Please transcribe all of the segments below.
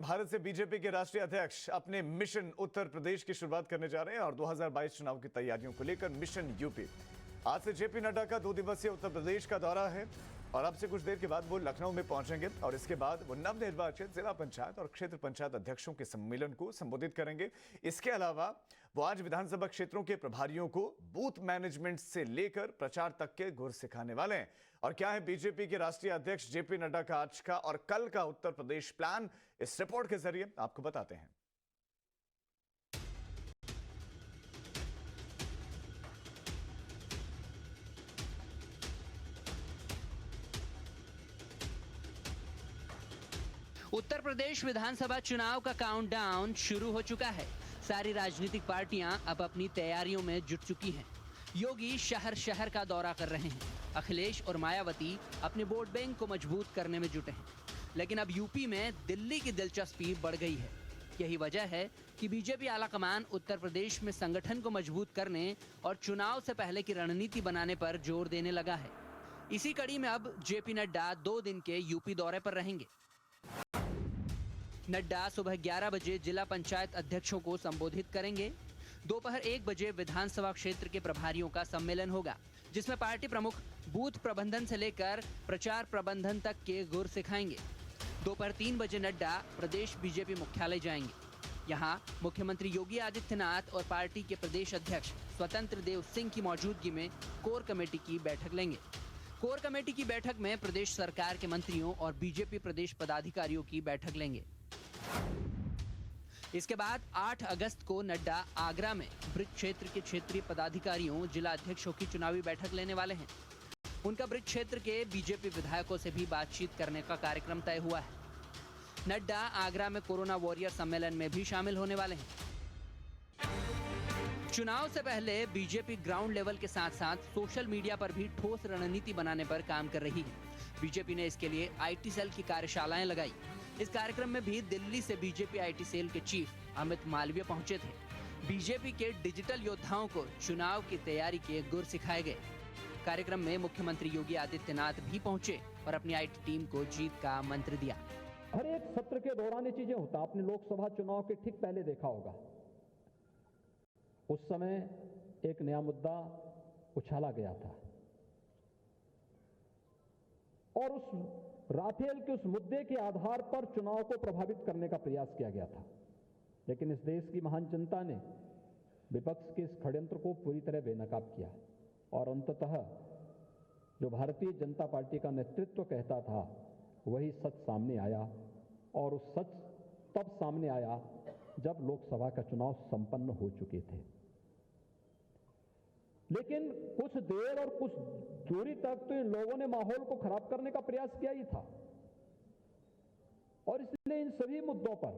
भारत से बीजेपी के राष्ट्रीय अध्यक्ष अपने मिशन उत्तर प्रदेश की शुरुआत करने जा रहे हैं और 2022 चुनाव की तैयारियों को लेकर मिशन यूपी। आज से जेपी नड्डा का 2 दिवसीय उत्तर प्रदेश का दौरा है और अब से कुछ देर के बाद वो लखनऊ में पहुंचेंगे और इसके बाद वो नवनिर्वाचित जिला पंचायत और क्षेत्र पंचायत अध्यक्षों के सम्मेलन को संबोधित करेंगे। इसके अलावा वो आज विधानसभा क्षेत्रों के प्रभारियों को बूथ मैनेजमेंट से लेकर प्रचार तक के गुर सिखाने वाले हैं। और क्या है बीजेपी के राष्ट्रीय अध्यक्ष जेपी नड्डा का आज का और कल का उत्तर प्रदेश प्लान, इस रिपोर्ट के जरिए आपको बताते हैं। उत्तर प्रदेश विधानसभा चुनाव का काउंटडाउन शुरू हो चुका है। सारी राजनीतिक पार्टियां अब अपनी तैयारियों में जुट चुकी हैं। योगी शहर शहर का दौरा कर रहे हैं। अखिलेश और मायावती अपने वोट बैंक को मजबूत करने में जुटे हैं। लेकिन अब यूपी में दिल्ली की दिलचस्पी बढ़ गई है। यही वजह है कि बीजेपी आलाकमान उत्तर प्रदेश में संगठन को मजबूत करने और चुनाव से पहले की रणनीति बनाने पर जोर देने लगा है। इसी कड़ी में अब जेपी नड्डा 2 दिन के यूपी दौरे पर रहेंगे। नड्डा सुबह 11 बजे जिला पंचायत अध्यक्षों को संबोधित करेंगे। दोपहर 1 बजे विधानसभा क्षेत्र के प्रभारियों का सम्मेलन होगा, जिसमें पार्टी प्रमुख बूथ प्रबंधन से लेकर प्रचार प्रबंधन तक के गुर सिखाएंगे। दोपहर 3 बजे नड्डा प्रदेश बीजेपी मुख्यालय जाएंगे। यहां मुख्यमंत्री योगी आदित्यनाथ और पार्टी के प्रदेश अध्यक्ष स्वतंत्र देव सिंह की मौजूदगी में कोर कमेटी की बैठक लेंगे। कोर कमेटी की बैठक में प्रदेश सरकार के मंत्रियों और बीजेपी प्रदेश पदाधिकारियों की बैठक लेंगे। इसके बाद 8 अगस्त को नड्डा आगरा में ब्रिज क्षेत्र के क्षेत्रीय पदाधिकारियों, जिला अध्यक्षों की चुनावी बैठक लेने वाले हैं। उनका ब्रिज क्षेत्र के बीजेपी विधायकों से भी बातचीत करने का कार्यक्रम तय हुआ है। नड्डा आगरा में कोरोना वॉरियर सम्मेलन में भी शामिल होने वाले हैं। चुनाव से पहले बीजेपी ग्राउंड लेवल के साथ साथ सोशल मीडिया पर भी ठोस रणनीति बनाने पर काम कर रही है। बीजेपी ने इसके लिए आईटी सेल की कार्यशालाएं लगाई। इस कार्यक्रम में भी दिल्ली से बीजेपी आईटी सेल के चीफ अमित मालवीय पहुंचे थे। बीजेपी के डिजिटल योद्धाओं को चुनाव की तैयारी के गुर सिखाए गए। कार्यक्रम में मुख्यमंत्री योगी आदित्यनाथ भी पहुंचे और अपनी आईटी टीम को जीत का मंत्र दिया। हर एक सत्र के दौरान ये चीजें होता, आपने लोकसभा चुनाव के ठीक पहले देखा होगा। उस समय एक नया मुद्दा उछाला गया था और उस राफेल के उस मुद्दे के आधार पर चुनाव को प्रभावित करने का प्रयास किया गया था। लेकिन इस देश की महान जनता ने विपक्ष के इस षड्यंत्र को पूरी तरह बेनकाब किया और अंततः जो भारतीय जनता पार्टी का नेतृत्व कहता था वही सच सामने आया। और उस सच तब सामने आया जब लोकसभा का चुनाव संपन्न हो चुके थे। लेकिन कुछ देर और कुछ दूरी तक तो इन लोगों ने माहौल को खराब करने का प्रयास किया ही था और इसलिए इन सभी मुद्दों पर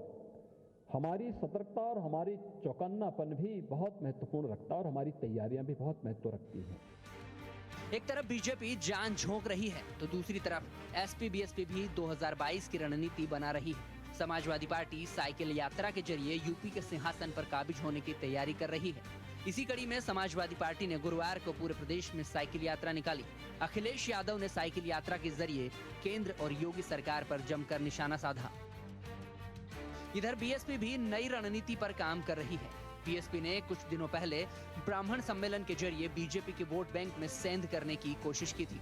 हमारी सतर्कता और हमारी चौकन्नापन भी बहुत महत्वपूर्ण रखता है और हमारी तैयारियां भी बहुत महत्व रखती हैं। एक तरफ बीजेपी जान झोंक रही है तो दूसरी तरफ एसपी बीएसपी भी 2022 की रणनीति बना रही है। समाजवादी पार्टी साइकिल यात्रा के जरिए यूपी के सिंहासन पर काबिज होने की तैयारी कर रही है। इसी कड़ी में समाजवादी पार्टी ने गुरुवार को पूरे प्रदेश में साइकिल यात्रा निकाली। अखिलेश यादव ने साइकिल यात्रा के जरिए केंद्र और योगी सरकार पर जमकर निशाना साधा। इधर बीएसपी भी नई रणनीति पर काम कर रही है। बीएसपी ने कुछ दिनों पहले ब्राह्मण सम्मेलन के जरिए बीजेपी के वोट बैंक में सेंध करने की कोशिश की थी।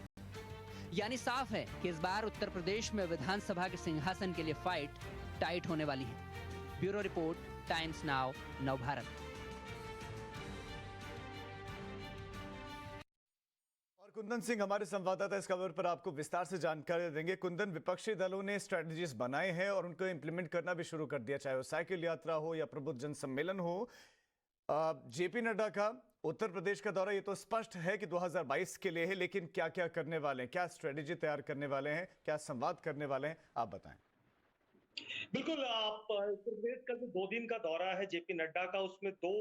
यानी साफ है कि इस बार उत्तर प्रदेश में विधानसभा के सिंहासन के लिए फाइट टाइट होने वाली है। Bureau report, times now, Navbharat. और कुंदन सिंह हमारे संवाददाता इस खबर पर आपको विस्तार से जानकारी देंगे। कुंदन, विपक्षी दलों ने स्ट्रेटजीज बनाए हैं और उनको इंप्लीमेंट करना भी शुरू कर दिया, चाहे वो साइकिल यात्रा हो या प्रबुद्ध जन सम्मेलन हो। जेपी नड्डा का उत्तर प्रदेश का दौरा ये तो स्पष्ट है कि 2022 के लिए है, लेकिन क्या क्या करने वाले हैं, क्या स्ट्रेटेजी तैयार करने वाले हैं, क्या संवाद करने वाले हैं, आप बताएं। बिल्कुल, आप उत्तर प्रदेश का जो 2 दिन का दौरा है जेपी नड्डा का, उसमें 2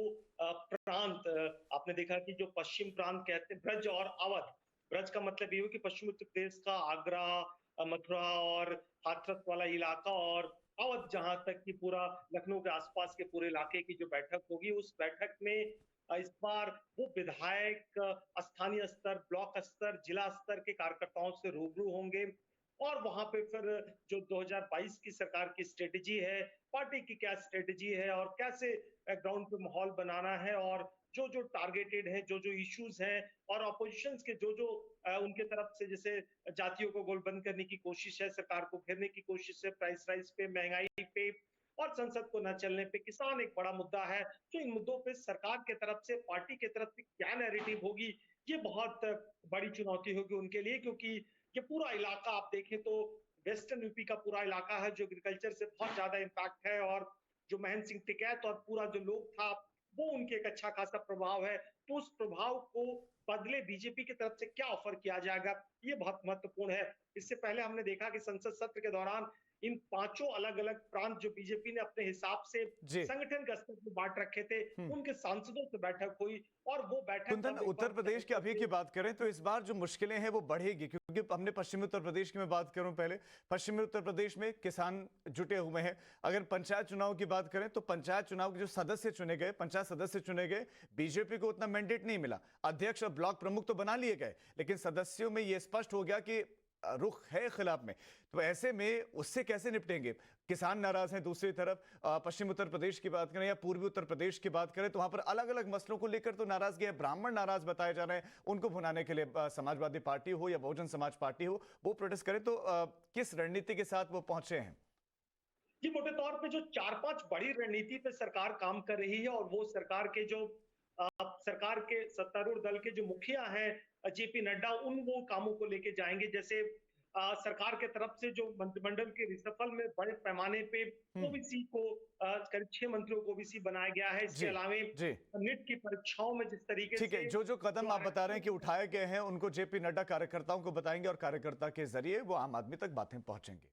प्रांत आपने देखा कि जो पश्चिम प्रांत कहते हैं ब्रज और अवध। ब्रज का मतलब ये हो कि पश्चिमी उत्तर प्रदेश का आगरा, मथुरा और हाथरस वाला इलाका, और अवध जहां तक कि पूरा लखनऊ के आसपास के पूरे इलाके की जो बैठक होगी, उस बैठक में इस बार वो विधायक स्थानीय स्तर, ब्लॉक स्तर, जिला स्तर के कार्यकर्ताओं से रूबरू होंगे और वहां पे फिर जो 2022 की सरकार की स्ट्रेटेजी है, पार्टी की क्या स्ट्रेटेजी है और कैसे ग्राउंड पे माहौल बनाना है और जो जो टारगेटेड है, जो जो इश्यूज हैं और ऑपोजिशंस के जो जो उनके तरफ से जैसे जातियों को गोलबंद करने की कोशिश है, सरकार को घेरने की कोशिश है, प्राइस राइज पे, महंगाई पे और संसद को न चलने पे, किसान एक बड़ा मुद्दा है। तो इन मुद्दों पे सरकार के तरफ से, पार्टी के तरफ से क्या नैरेटिव होगी, ये बहुत बड़ी चुनौती होगी उनके लिए, क्योंकि ये पूरा इलाका आप देखें तो वेस्टर्न यूपी का पूरा इलाका है जो एग्रीकल्चर से बहुत ज्यादा इम्पैक्ट है और जो महेंद्र सिंह टिकैत और पूरा जो लोग था वो उनके एक अच्छा खासा प्रभाव है। तो उस प्रभाव को बदले बीजेपी की तरफ से क्या ऑफर किया जाएगा, ये बहुत महत्वपूर्ण है। इससे पहले हमने देखा कि संसद सत्र के दौरान इन पांचों अलग अलग प्रांत जो बीजेपी ने अपने हिसाब से जी। संगठन के स्तर पर बांट रखे थे, हम्म। उनके सांसदों से बैठक हुई और वो बैठक कुंदन, उत्तर प्रदेश के अभी की बात करें तो इस बार जो मुश्किलें हैं वो बढ़ेगी, क्योंकि हमने पश्चिमी उत्तर प्रदेश की मैं बात करूं पहले। पश्चिमी उत्तर प्रदेश में किसान जुटे हुए हैं। अगर पंचायत चुनाव की बात करें तो पंचायत चुनाव के जो सदस्य चुने गए, पंचायत सदस्य चुने गए, बीजेपी को उतना मैंडेट नहीं मिला। अध्यक्ष और ब्लॉक प्रमुख तो बना लिए गए, लेकिन सदस्यों में यह स्पष्ट हो गया कि रुख है खिलाफ में। तो ऐसे में उससे कैसे निपटेंगे? किसान नाराज हैं, दूसरी तरफ पश्चिम उत्तर प्रदेश की बात करें या पूर्वी उत्तर प्रदेश की बात करें तो वहां पर अलग अलग मसलों को लेकर तो नाराजगी है। ब्राह्मण नाराज बताए जा रहे हैं, उनको भुनाने के लिए समाजवादी पार्टी हो या बहुजन समाज पार्टी हो वो प्रोटेस्ट करें। तो किस रणनीति के साथ वो पहुंचे हैं? जी, मोटे तौर पे जो 4-5 बड़ी रणनीति पे सरकार काम कर रही है और वो सरकार के जो सरकार के सत्तारूढ़ दल के जो मुखिया हैं जेपी नड्डा, उन वो कामों को लेके जाएंगे। जैसे सरकार के तरफ से जो मंत्रिमंडल के रिसफल में बड़े पैमाने पे ओबीसी को करीब 6 मंत्रियों को ओबीसी बनाया गया है। इसके जी, अलावे जी। नीट की परीक्षाओं में जिस तरीके ठीक है, से जो जो कदम आप बता रहे हैं कि उठाए गए हैं उनको जेपी नड्डा कार्यकर्ताओं को बताएंगे और कार्यकर्ता के जरिए वो आम आदमी तक बातें पहुंचेंगी।